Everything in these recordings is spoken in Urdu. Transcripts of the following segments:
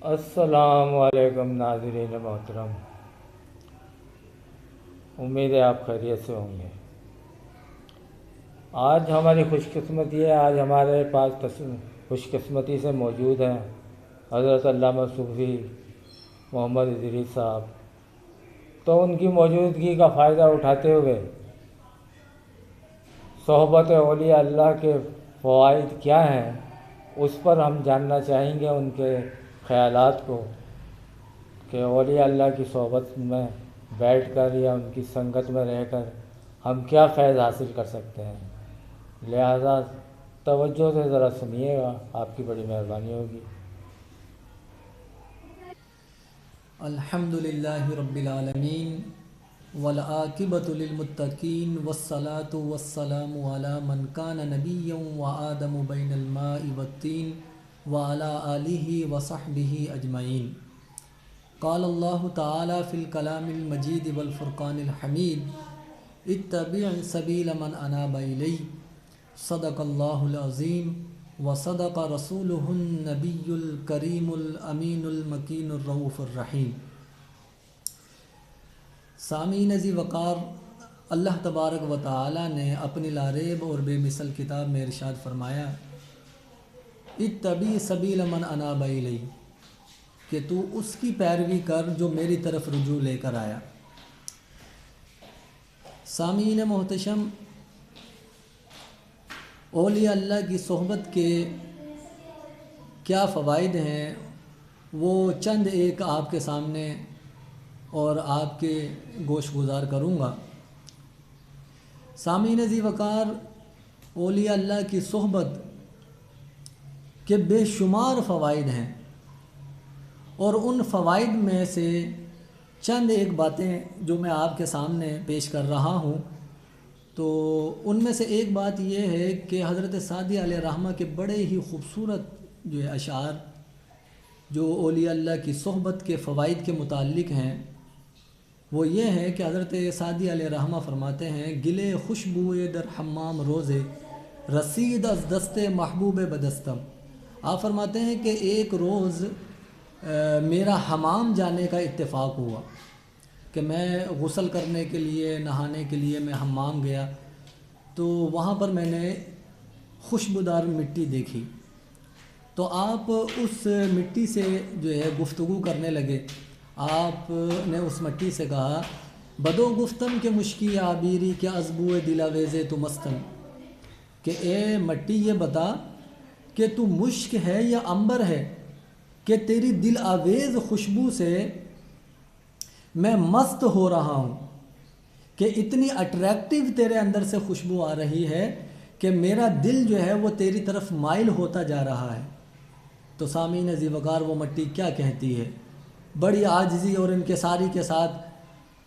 السلام علیکم ناظرین محترم، امید ہے آپ خیریت سے ہوں گے۔ آج ہماری خوش قسمتی ہے، آج ہمارے پاس خوش قسمتی سے موجود ہیں حضرت علامہ صوفی محمد ادریس صاحب۔ تو ان کی موجودگی کا فائدہ اٹھاتے ہوئے صحبت اولیاء اللہ کے فوائد کیا ہیں اس پر ہم جاننا چاہیں گے، ان کے خیالات کو کہ اولیاء اللہ کی صحبت میں بیٹھ کر یا ان کی سنگت میں رہ کر ہم کیا فیض حاصل کر سکتے ہیں۔ لہذا توجہ سے ذرا سنیے گا، آپ کی بڑی مہربانی ہوگی۔ الحمد للہ رب العالمین والعاقبۃ للمتقین والصلاة والسلام علی من کان نبیا وآدم بین الماء والطین وعلی آلہ وصحبہ اجمعین۔ قال اللہ تعالی فی الکلام المجید والفرقان الحمید اتبع سبیل من اناب الی، صدق اللہ العظیم وصدق رسولہ النبی الکریم الامین المکین الرؤوف الرحیم۔ سامعین ذی وقار، اللہ تبارک و تعالی نے اپنی لاریب اور بے مثل کتاب میں ارشاد فرمایا، اتبع سبیل من اناب الی، کہ تو اس کی پیروی کر جو میری طرف رجوع لے کر آیا۔ سامعین محتشم، اولیاء اللہ کی صحبت کے کیا فوائد ہیں وہ چند ایک آپ کے سامنے اور آپ کے گوش گزار کروں گا۔ سامعین ذی وقار، اولیاء اللہ کی صحبت کے بے شمار فوائد ہیں، اور ان فوائد میں سے چند ایک باتیں جو میں آپ کے سامنے پیش کر رہا ہوں، تو ان میں سے ایک بات یہ ہے کہ حضرت سعدی علیہ رحمہ کے بڑے ہی خوبصورت جو ہے اشعار جو اولیاء اللہ کی صحبت کے فوائد کے متعلق ہیں، وہ یہ ہے کہ حضرت سعدی علیہ رحمہ فرماتے ہیں، گلے خوشبوئے در حمام روزے رسید از دست محبوب بدستم۔ آپ فرماتے ہیں کہ ایک روز میرا حمام جانے کا اتفاق ہوا کہ میں غسل کرنے کے لیے، نہانے کے لیے میں حمام گیا، تو وہاں پر میں نے خوشبودار مٹی دیکھی، تو آپ اس مٹی سے جو ہے گفتگو کرنے لگے۔ آپ نے اس مٹی سے کہا، بدو گفتم کہ مشکی عابیری کہ ازبو دلاویز تو مستم، کہ اے مٹی یہ بتا کہ تو مشک ہے یا عنبر ہے کہ تیری دل آویز خوشبو سے میں مست ہو رہا ہوں، کہ اتنی اٹریکٹیو تیرے اندر سے خوشبو آ رہی ہے کہ میرا دل جو ہے وہ تیری طرف مائل ہوتا جا رہا ہے۔ تو سامعین ذی وقار، وہ مٹی کیا کہتی ہے؟ بڑی عاجزی اور انکساری کے ساتھ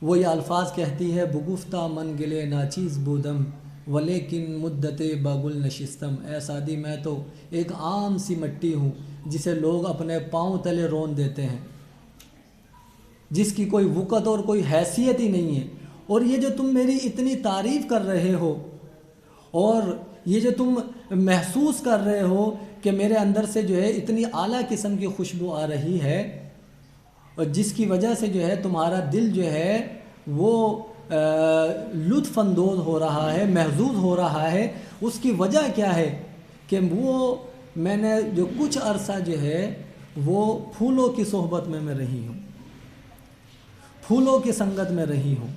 وہ یہ الفاظ کہتی ہے، بگفتہ من گلے ناچیز بودم ولیکن مدت باگل نشستم۔ اے سعدی، میں تو ایک عام سی مٹی ہوں جسے لوگ اپنے پاؤں تلے رون دیتے ہیں، جس کی کوئی وقت اور کوئی حیثیت ہی نہیں ہے، اور یہ جو تم میری اتنی تعریف کر رہے ہو اور یہ جو تم محسوس کر رہے ہو کہ میرے اندر سے جو ہے اتنی اعلیٰ قسم کی خوشبو آ رہی ہے، اور جس کی وجہ سے جو ہے تمہارا دل جو ہے وہ لطف اندوز ہو رہا ہے، محظوظ ہو رہا ہے، اس کی وجہ کیا ہے کہ وہ میں نے جو کچھ عرصہ جو ہے وہ پھولوں کی صحبت میں رہی ہوں، پھولوں کی سنگت میں رہی ہوں۔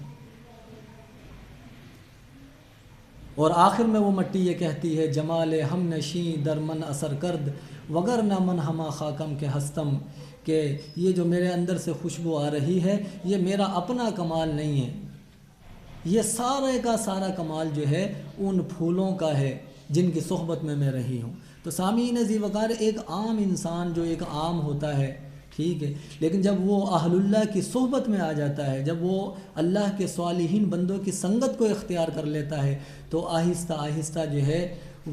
اور آخر میں وہ مٹی یہ کہتی ہے، جمال ہم نشیں در من اثر کرد وگر نہ من ہما خاکم کے ہستم، کہ یہ جو میرے اندر سے خوشبو آ رہی ہے یہ میرا اپنا کمال نہیں ہے، یہ سارے کا سارا کمال جو ہے ان پھولوں کا ہے جن کی صحبت میں رہی ہوں۔ تو سامعین ذی وقار، ایک عام انسان جو ایک عام ہوتا ہے، ٹھیک ہے، لیکن جب وہ اہل اللہ کی صحبت میں آ جاتا ہے، جب وہ اللہ کے صالحین بندوں کی سنگت کو اختیار کر لیتا ہے، تو آہستہ آہستہ جو ہے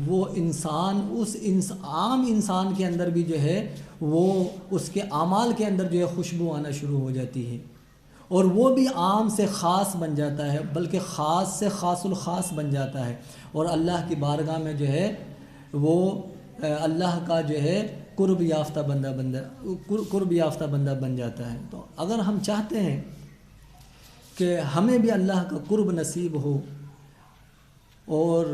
وہ انسان اس عام انسان کے اندر بھی جو ہے وہ اس کے اعمال کے اندر جو ہے خوشبو آنا شروع ہو جاتی ہے، اور وہ بھی عام سے خاص بن جاتا ہے، بلکہ خاص سے خاص الخاص بن جاتا ہے، اور اللہ کی بارگاہ میں جو ہے وہ اللہ کا جو ہے قرب یافتہ بندہ بن جاتا ہے۔ تو اگر ہم چاہتے ہیں کہ ہمیں بھی اللہ کا قرب نصیب ہو اور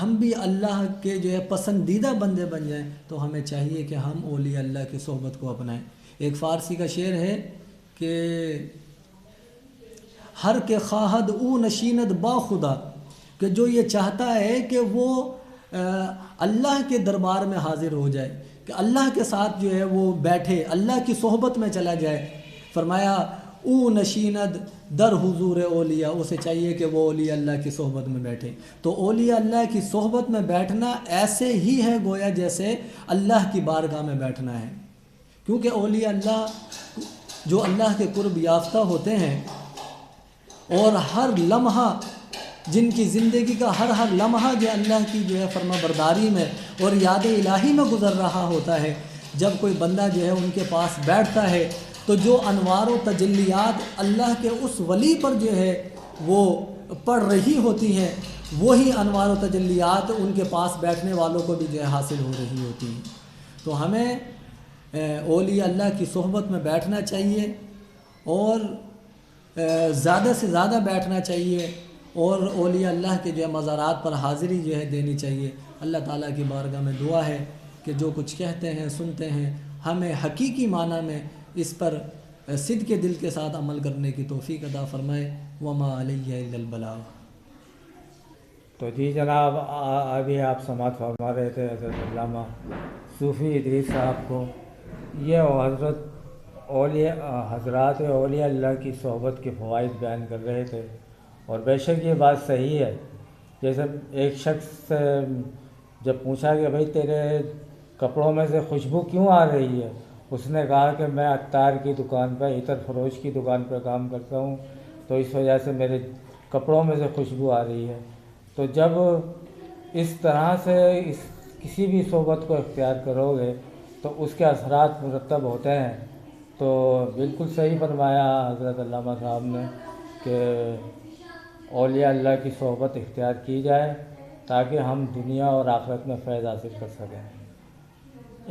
ہم بھی اللہ کے جو ہے پسندیدہ بندے بن جائیں، تو ہمیں چاہیے کہ ہم اولیاء اللہ کی صحبت کو اپنائیں۔ ایک فارسی کا شعر ہے کہ ہر کے خواہد او نشیند با خدا، کہ جو یہ چاہتا ہے کہ وہ اللہ کے دربار میں حاضر ہو جائے، کہ اللہ کے ساتھ جو ہے وہ بیٹھے، اللہ کی صحبت میں چلا جائے، فرمایا او نشیند در حضور اولیاء، اسے چاہیے کہ وہ اولیاء اللہ کی صحبت میں بیٹھے۔ تو اولیاء اللہ کی صحبت میں بیٹھنا ایسے ہی ہے گویا جیسے اللہ کی بارگاہ میں بیٹھنا ہے، کیونکہ اولیاء اللہ جو اللہ کے قرب یافتہ ہوتے ہیں اور ہر لمحہ، جن کی زندگی کا ہر لمحہ جو اللہ کی جو ہے فرما برداری میں اور یاد الہی میں گزر رہا ہوتا ہے، جب کوئی بندہ جو ہے ان کے پاس بیٹھتا ہے تو جو انوار و تجلیات اللہ کے اس ولی پر جو ہے وہ پڑ رہی ہوتی ہیں، وہی انوار و تجلیات ان کے پاس بیٹھنے والوں کو بھی جو ہے حاصل ہو رہی ہوتی ہیں۔ تو ہمیں اولیاء اللہ کی صحبت میں بیٹھنا چاہیے اور زیادہ سے زیادہ بیٹھنا چاہیے، اور اولیاء اللہ کے جو ہے مزارات پر حاضری جو ہے دینی چاہیے۔ اللہ تعالیٰ کی بارگاہ میں دعا ہے کہ جو کچھ کہتے ہیں سنتے ہیں ہمیں حقیقی معنی میں اس پر صدق کے دل کے ساتھ عمل کرنے کی توفیق عطا فرمائے۔ وما علیہ الا البلاغ۔ تو جی جناب، ابھی آپ سماعت فرما رہے تھے حضرت علامہ صوفی ادریس صاحب کو، یہ حضرات اولیاء اللہ کی صحبت کے فوائد بیان کر رہے تھے، اور بے شک یہ بات صحیح ہے۔ جیسے ایک شخص سے جب پوچھا کہ بھائی تیرے کپڑوں میں سے خوشبو کیوں آ رہی ہے، اس نے کہا کہ میں عطار کی دکان پہ، عطر فروش کی دکان پہ کام کرتا ہوں، تو اس وجہ سے میرے کپڑوں میں سے خوشبو آ رہی ہے۔ تو جب اس طرح سے کسی بھی صحبت کو اختیار کرو گے تو اس کے اثرات مرتب ہوتے ہیں۔ تو بالکل صحیح فرمایا حضرت علامہ صاحب نے کہ اولیاء اللہ کی صحبت اختیار کی جائے تاکہ ہم دنیا اور آخرت میں فیض حاصل کر سکیں۔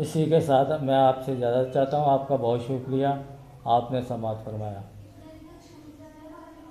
اسی کے ساتھ میں آپ سے اجازت چاہتا ہوں۔ آپ کا بہت شکریہ، آپ نے سماعت فرمایا۔